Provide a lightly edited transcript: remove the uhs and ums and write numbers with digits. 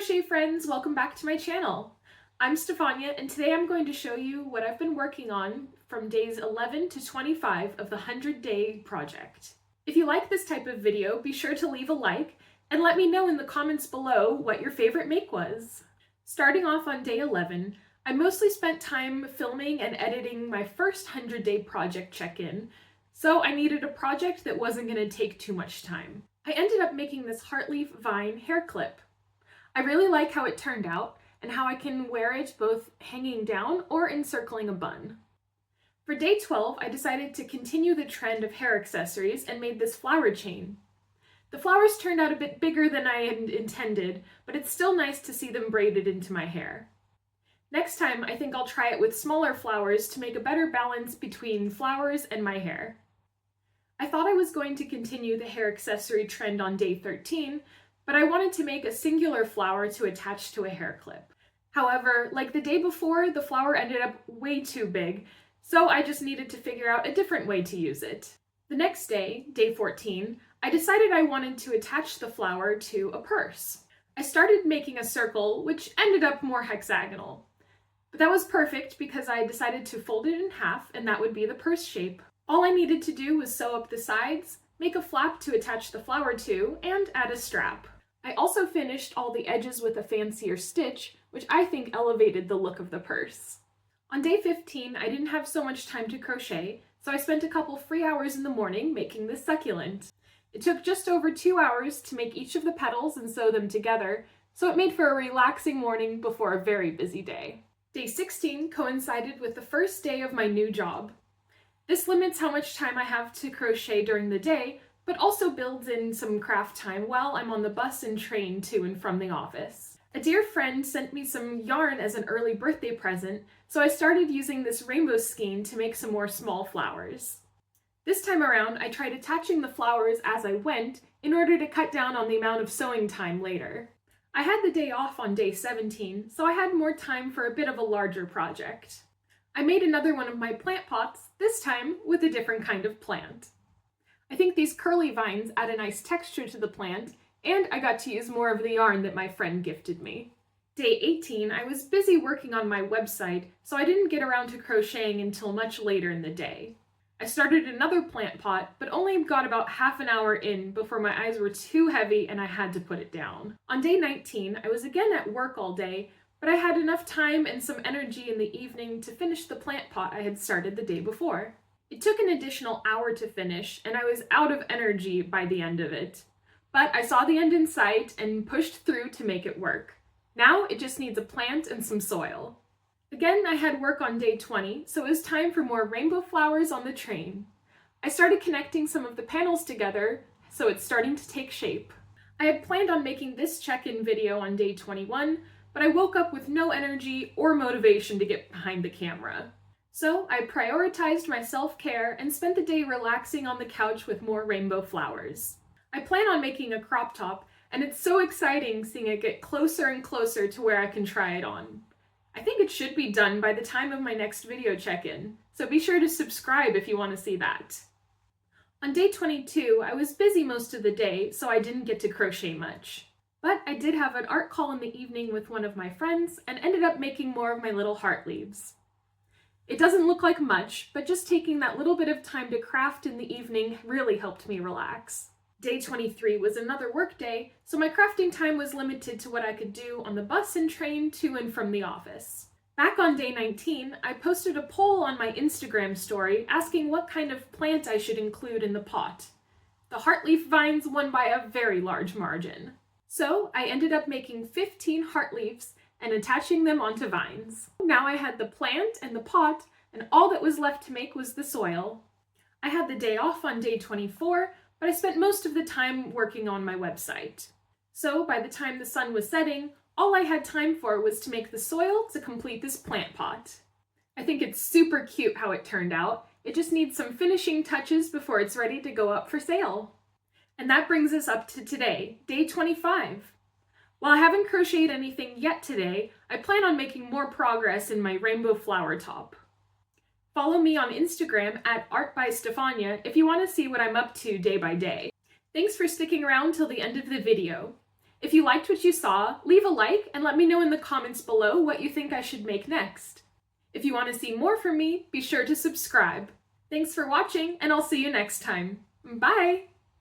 crochet friends, welcome back to my channel. I'm Stefania and today I'm going to show you what I've been working on from days 11 to 25 of the 100-day project. If you like this type of video, be sure to leave a like and let me know in the comments below what your favorite make was. Starting off on day 11, I mostly spent time filming and editing my first 100-day project check-in, so I needed a project that wasn't going to take too much time. I ended up making this heartleaf vine hair clip. I really like how it turned out and how I can wear it both hanging down or encircling a bun. For day 12, I decided to continue the trend of hair accessories and made this flower chain. The flowers turned out a bit bigger than I had intended, but it's still nice to see them braided into my hair. Next time, I think I'll try it with smaller flowers to make a better balance between flowers and my hair. I thought I was going to continue the hair accessory trend on day 13, but I wanted to make a singular flower to attach to a hair clip. However, like the day before, the flower ended up way too big, so I just needed to figure out a different way to use it. The next day, day 14, I decided I wanted to attach the flower to a purse. I started making a circle, which ended up more hexagonal. But that was perfect because I decided to fold it in half and that would be the purse shape. All I needed to do was sew up the sides, make a flap to attach the flower to, and add a strap. I also finished all the edges with a fancier stitch, which I think elevated the look of the purse. On day 15, I didn't have so much time to crochet, so I spent a couple free hours in the morning making this succulent. It took just over 2 hours to make each of the petals and sew them together, so it made for a relaxing morning before a very busy day. Day 16 coincided with the first day of my new job. This limits how much time I have to crochet during the day, but also builds in some craft time while I'm on the bus and train to and from the office. A dear friend sent me some yarn as an early birthday present, so I started using this rainbow skein to make some more small flowers. This time around, I tried attaching the flowers as I went in order to cut down on the amount of sewing time later. I had the day off on day 17, so I had more time for a bit of a larger project. I made another one of my plant pots, this time with a different kind of plant. I think these curly vines add a nice texture to the plant, and I got to use more of the yarn that my friend gifted me. Day 18, I was busy working on my website, so I didn't get around to crocheting until much later in the day. I started another plant pot, but only got about half an hour in before my eyes were too heavy and I had to put it down. On day 19, I was again at work all day, but I had enough time and some energy in the evening to finish the plant pot I had started the day before. It took an additional hour to finish, and I was out of energy by the end of it. But I saw the end in sight and pushed through to make it work. Now it just needs a plant and some soil. Again, I had work on day 20, so it was time for more rainbow flowers on the train. I started connecting some of the panels together, so it's starting to take shape. I had planned on making this check-in video on day 21, but I woke up with no energy or motivation to get behind the camera. So I prioritized my self-care and spent the day relaxing on the couch with more rainbow flowers. I plan on making a crop top, and it's so exciting seeing it get closer and closer to where I can try it on. I think it should be done by the time of my next video check-in, so be sure to subscribe if you want to see that. On day 22, I was busy most of the day, so I didn't get to crochet much. But I did have an art call in the evening with one of my friends and ended up making more of my little heart leaves. It doesn't look like much, but just taking that little bit of time to craft in the evening really helped me relax. Day 23 was another work day, so my crafting time was limited to what I could do on the bus and train to and from the office. Back on day 19, I posted a poll on my Instagram story asking what kind of plant I should include in the pot. The heartleaf vines won by a very large margin. So I ended up making 15 heart leaves and attaching them onto vines. Now I had the plant and the pot, and all that was left to make was the soil. I had the day off on day 24, but I spent most of the time working on my website. So by the time the sun was setting, all I had time for was to make the soil to complete this plant pot. I think it's super cute how it turned out. It just needs some finishing touches before it's ready to go up for sale. And that brings us up to today, day 25. While I haven't crocheted anything yet today, I plan on making more progress in my rainbow flower top. Follow me on Instagram at @artbystefania if you want to see what I'm up to day by day. Thanks for sticking around till the end of the video. If you liked what you saw, leave a like and let me know in the comments below what you think I should make next. If you want to see more from me, be sure to subscribe. Thanks for watching, and I'll see you next time. Bye!